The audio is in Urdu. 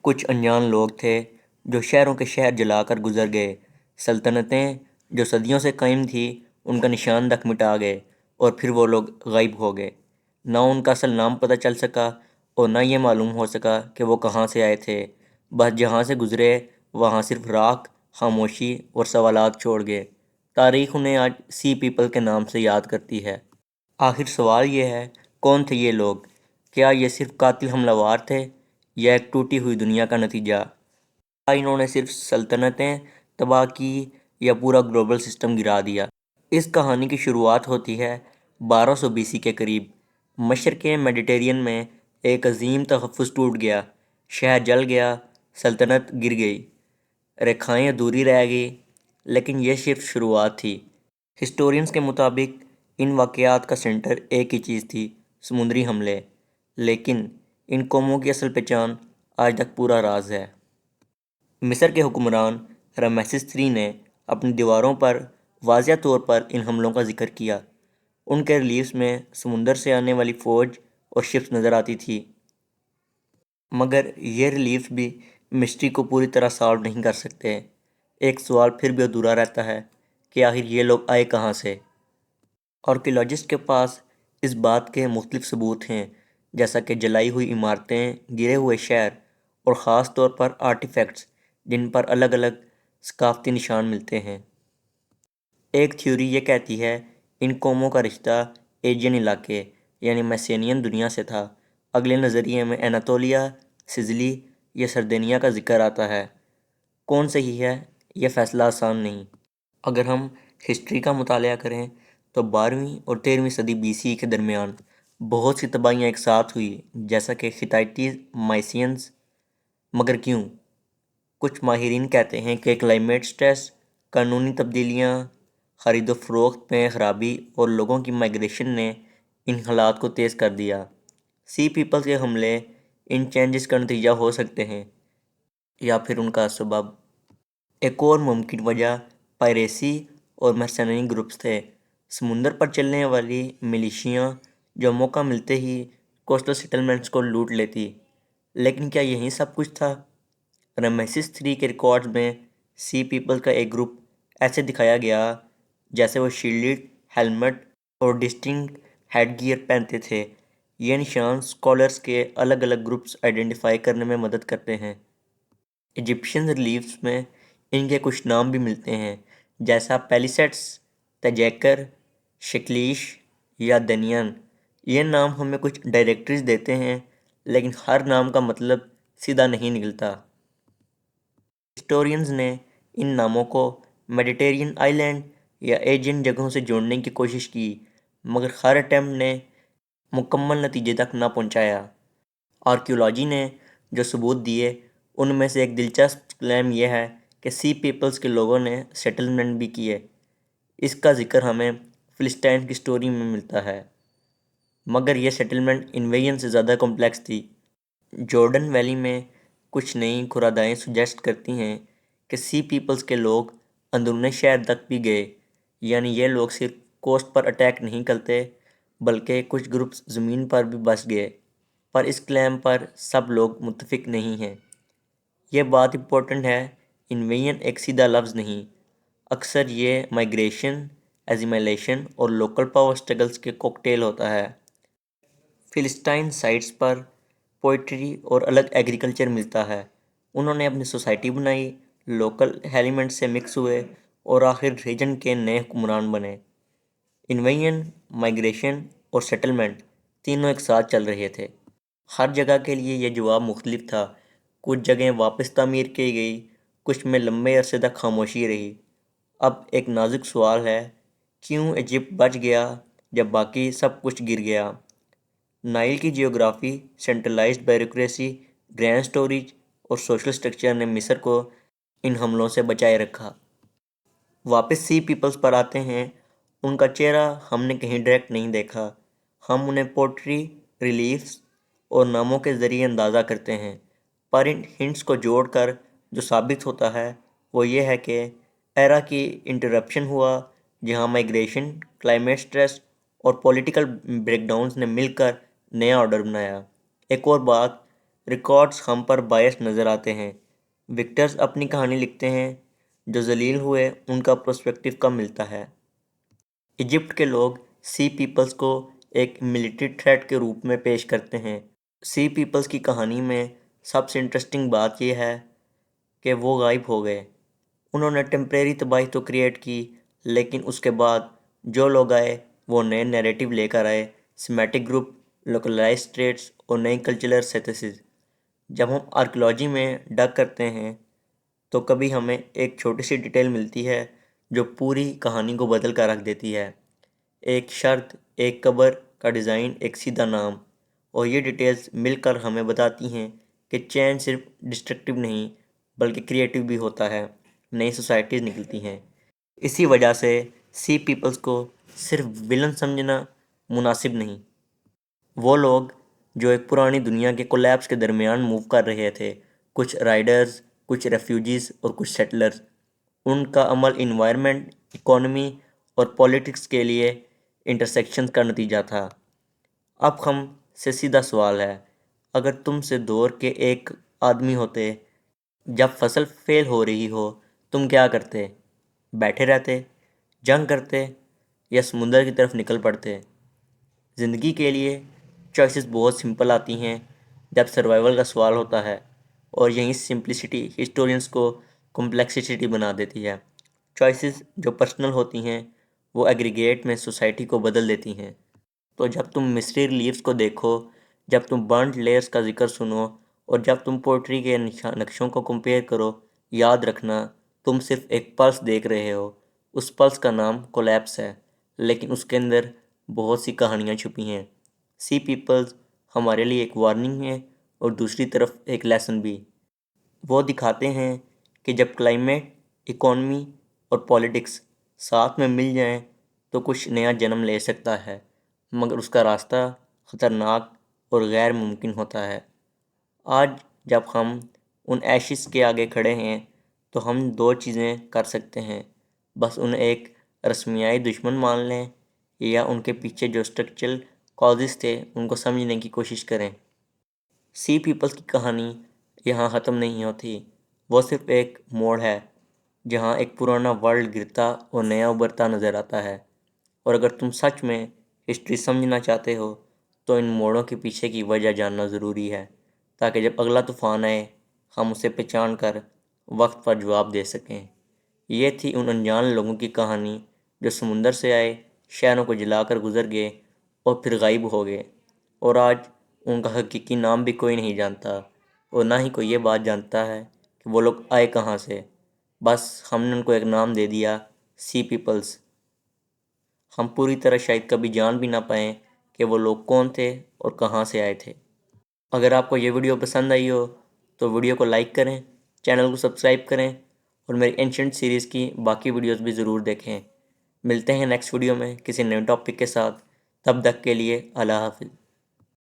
کچھ انجان لوگ تھے جو شہروں کے شہر جلا کر گزر گئے، سلطنتیں جو صدیوں سے قائم تھیں ان کا نشان تک مٹا گئے، اور پھر وہ لوگ غائب ہو گئے۔ نہ ان کا اصل نام پتہ چل سکا اور نہ یہ معلوم ہو سکا کہ وہ کہاں سے آئے تھے، بس جہاں سے گزرے وہاں صرف راکھ، خاموشی اور سوالات چھوڑ گئے۔ تاریخ انہیں آج سی پیپل کے نام سے یاد کرتی ہے۔ آخر سوال یہ ہے، کون تھے یہ لوگ؟ کیا یہ صرف قاتل حملہ ور تھے یا ایک ٹوٹی ہوئی دنیا کا نتیجہ؟ کیا انہوں نے صرف سلطنتیں تباہ کی یا پورا گلوبل سسٹم گرا دیا؟ اس کہانی کی شروعات ہوتی ہے 1200 BC کے قریب۔ مشرق میڈیٹرینین میں ایک عظیم تحفظ ٹوٹ گیا، شہر جل گیا، سلطنت گر گئی، ریکھائیں ادھوری رہ گئی، لیکن یہ صرف شروعات تھی۔ ہسٹورینز کے مطابق ان واقعات کا سینٹر ایک ہی چیز تھی: سمندری حملے۔ لیکن ان قوموں کی اصل پہچان آج تک پورا راز ہے۔ مصر کے حکمران رمیسس III نے اپنی دیواروں پر واضح طور پر ان حملوں کا ذکر کیا۔ ان کے ریلیفز میں سمندر سے آنے والی فوج اور شپس نظر آتی تھی، مگر یہ ریلیفز بھی مسٹری کو پوری طرح سالو نہیں کر سکتے۔ ایک سوال پھر بھی ادھورا رہتا ہے کہ آخر یہ لوگ آئے کہاں سے؟ آرکیولوجسٹ کے پاس اس بات کے مختلف ثبوت ہیں، جیسا کہ جلائی ہوئی عمارتیں، گرے ہوئے شہر، اور خاص طور پر آرٹیفیکٹس جن پر الگ الگ ثقافتی نشان ملتے ہیں۔ ایک تھیوری یہ کہتی ہے ان قوموں کا رشتہ ایجین علاقے یعنی میسینین دنیا سے تھا۔ اگلے نظریے میں اناتولیا، سسلی یا سردینیا کا ذکر آتا ہے۔ کون صحیح ہے یہ فیصلہ آسان نہیں۔ اگر ہم ہسٹری کا مطالعہ کریں تو 12ویں اور 13ویں صدی BC کے درمیان بہت سی تباہیاں ایک ساتھ ہوئی، جیسا کہ ہتھیٹیز، مائسینز۔ مگر کیوں؟ کچھ ماہرین کہتے ہیں کہ کلائمیٹ سٹریس، قانونی تبدیلیاں، خرید و فروخت میں خرابی اور لوگوں کی مائیگریشن نے ان حالات کو تیز کر دیا۔ سی پیپل کے حملے ان چینجز کا نتیجہ ہو سکتے ہیں یا پھر ان کا سبب۔ ایک اور ممکن وجہ پائریسی اور مرسنری گروپس تھے، سمندر پر چلنے والی ملیشیاں جو موقع ملتے ہی کوسٹل سیٹلمنٹس کو لوٹ لیتی۔ لیکن کیا یہی سب کچھ تھا؟ رمیسس III کے ریکارڈز میں سی پیپل کا ایک گروپ ایسے دکھایا گیا جیسے وہ شیلڈ، ہیلمٹ اور ڈسٹنکٹ ہیڈ گیئر پہنتے تھے۔ یہ نشان اسکالرز کے الگ الگ گروپس آئیڈینٹیفائی کرنے میں مدد کرتے ہیں۔ ایجپشین ریلیفز میں ان کے کچھ نام بھی ملتے ہیں، جیسا پیلیسٹس، تیجیکر، شکلیش یا دنین۔ یہ نام ہمیں کچھ ڈائریکٹریز دیتے ہیں، لیکن ہر نام کا مطلب سیدھا نہیں نکلتا۔ ہسٹورینز نے ان ناموں کو میڈیٹرینین آئی لینڈ یا ایجین جگہوں سے جوڑنے کی کوشش کی، مگر ہر اٹیمپٹ نے مکمل نتیجے تک نہ پہنچایا۔ آرکیولوجی نے جو ثبوت دیے ان میں سے ایک دلچسپ کلیم یہ ہے کہ سی پیپلز کے لوگوں نے سیٹلمنٹ بھی کیے۔ اس کا ذکر ہمیں فلسطین کی سٹوری میں ملتا ہے، مگر یہ سیٹلمنٹ انویژن سے زیادہ کمپلیکس تھی۔ جارڈن ویلی میں کچھ نئی کھدائیں سجیسٹ کرتی ہیں کہ سی پیپلز کے لوگ اندرون شہر تک بھی گئے، یعنی یہ لوگ صرف کوسٹ پر اٹیک نہیں کرتے بلکہ کچھ گروپس زمین پر بھی بس گئے۔ پر اس کلیم پر سب لوگ متفق نہیں ہیں۔ یہ بات امپورٹنٹ ہے، انویژن ایک سیدھا لفظ نہیں، اکثر یہ مائیگریشن، ایزیمیلیشن اور لوکل پاور سٹرگلز کے کوکٹیل ہوتا ہے۔ فلسطین سائٹس پر پوئٹری اور الگ ایگریکلچر ملتا ہے۔ انہوں نے اپنی سوسائٹی بنائی، لوکل ایلیمنٹ سے مکس ہوئے اور آخر ریجن کے نئے حکمران بنے۔ انویژن، مائیگریشن اور سیٹلمنٹ تینوں ایک ساتھ چل رہے تھے۔ ہر جگہ کے لیے یہ جواب مختلف تھا۔ کچھ جگہیں واپس تعمیر کی گئی، کچھ میں لمبے عرصے تک خاموشی رہی۔ اب ایک نازک سوال ہے، کیوں ایجپٹ بچ گیا جب باقی سب کچھ گر گیا؟ نائل کی geography, centralised bureaucracy, grain storage اور سوشل سٹرکچر نے مصر کو ان حملوں سے بچائے رکھا۔ واپس سی پیپلز پر آتے ہیں۔ ان کا چہرہ ہم نے کہیں ڈائریکٹ نہیں دیکھا، ہم انہیں پوٹری، ریلیفز اور ناموں کے ذریعے اندازہ کرتے ہیں۔ پر ان ہنٹس کو جوڑ کر جو ثابت ہوتا ہے وہ یہ ہے کہ ایرا کی انٹرپشن ہوا، جہاں مائیگریشن، کلائمیٹ سٹریس اور پولیٹیکل بریک ڈاؤنز نے مل کر نیا آرڈر بنایا۔ ایک اور بات، ریکارڈز ہم پر بائس نظر آتے ہیں۔ وکٹرز اپنی کہانی لکھتے ہیں، جو ذلیل ہوئے ان کا پرسپیکٹو کم ملتا ہے۔ ایجپٹ کے لوگ سی پیپلز کو ایک ملٹری تھریٹ کے روپ میں پیش کرتے ہیں۔ سی پیپلز کی کہانی میں سب سے انٹرسٹنگ بات یہ ہے کہ وہ غائب ہو گئے۔ انہوں نے ٹیمپریری تباہی تو کریٹ کی، لیکن اس کے بعد جو لوگ آئے وہ نئے نیریٹو لے کر آئے، سیمیٹک گروپ، لوکلائز ٹریٹس اور نئی کلچرل سینتھسز۔ جب ہم آرکیولوجی میں ڈگ کرتے ہیں تو کبھی ہمیں ایک چھوٹی سی ڈیٹیل ملتی ہے جو پوری کہانی کو بدل کر رکھ دیتی ہے۔ ایک شرط، ایک قبر کا ڈیزائن، ایک سیدھا نام، اور یہ ڈیٹیلز مل کر ہمیں بتاتی ہیں کہ چینج صرف ڈسٹرکٹیو نہیں بلکہ کریٹیو بھی ہوتا ہے، نئی سوسائٹیز نکلتی ہیں۔ اسی وجہ سے سی پیپلز کو صرف ویلن سمجھنا مناسب نہیں۔ وہ لوگ جو ایک پرانی دنیا کے کولیپس کے درمیان موو کر رہے تھے، کچھ رائڈرز، کچھ ریفیوجیز اور کچھ سیٹلرز۔ ان کا عمل انوائرمنٹ، اکانومی اور پولیٹکس کے لیے انٹرسیکشن کا نتیجہ تھا۔ اب ہم سے سیدھا سوال ہے، اگر تم سے دور کے ایک آدمی ہوتے، جب فصل فیل ہو رہی ہو، تم کیا کرتے؟ بیٹھے رہتے، جنگ کرتے، یا سمندر کی طرف نکل پڑتے؟ زندگی کے لیے چوائسز بہت سمپل آتی ہیں جب سروائیول کا سوال ہوتا ہے، اور یہی سمپلسٹی ہسٹورینز کو کمپلیکسٹی بنا دیتی ہے۔ چوائسز جو پرسنل ہوتی ہیں وہ ایگریگیٹ میں سوسائٹی کو بدل دیتی ہیں۔ تو جب تم مسٹری ریلیفز کو دیکھو، جب تم برنٹ لیئرز کا ذکر سنو، اور جب تم پوئٹری کے نقشوں کو کمپیئر کرو، یاد رکھنا تم صرف ایک پلس دیکھ رہے ہو۔ اس پلس کا نام کولیپس ہے، لیکن اس کے اندر بہت سی کہانیاں چھپی ہیں۔ سی پیپلز ہمارے لیے ایک وارننگ ہے اور دوسری طرف ایک لیسن بھی۔ وہ دکھاتے ہیں کہ جب کلائمیٹ، اکانومی اور پولیٹکس ساتھ میں مل جائیں تو کچھ نیا جنم لے سکتا ہے، مگر اس کا راستہ خطرناک اور غیر ممکن ہوتا ہے۔ آج جب ہم ان ایشز کے آگے کھڑے ہیں تو ہم دو چیزیں کر سکتے ہیں، بس انہیں ایک رسمیائی دشمن مان لیں، یا ان کے پیچھے جو اسٹرکچرل کازز تھے ان کو سمجھنے کی کوشش کریں۔ سی پیپلز کی کہانی یہاں ختم نہیں ہوتی، وہ صرف ایک موڑ ہے جہاں ایک پرانا ورلڈ گرتا اور نیا ابھرتا نظر آتا ہے۔ اور اگر تم سچ میں ہسٹری سمجھنا چاہتے ہو تو ان موڑوں کے پیچھے کی وجہ جاننا ضروری ہے، تاکہ جب اگلا طوفان آئے ہم اسے پہچان کر وقت پر جواب دے سکیں۔ یہ تھی ان انجان لوگوں کی کہانی جو سمندر سے آئے، شہروں کو جلا کر گزر گئے اور پھر غائب ہو گئے، اور آج ان کا حقیقی نام بھی کوئی نہیں جانتا، اور نہ ہی کوئی یہ بات جانتا ہے کہ وہ لوگ آئے کہاں سے۔ بس ہم نے ان کو ایک نام دے دیا، سی پیپلز۔ ہم پوری طرح شاید کبھی جان بھی نہ پائیں کہ وہ لوگ کون تھے اور کہاں سے آئے تھے۔ اگر آپ کو یہ ویڈیو پسند آئی ہو تو ویڈیو کو لائک کریں، چینل کو سبسکرائب کریں، اور میری اینشنٹ سیریز کی باقی ویڈیوز بھی ضرور دیکھیں۔ ملتے ہیں نیکسٹ ویڈیو میں کسی نئے ٹاپک کے ساتھ، تب تک کے لیے اللہ حافظ۔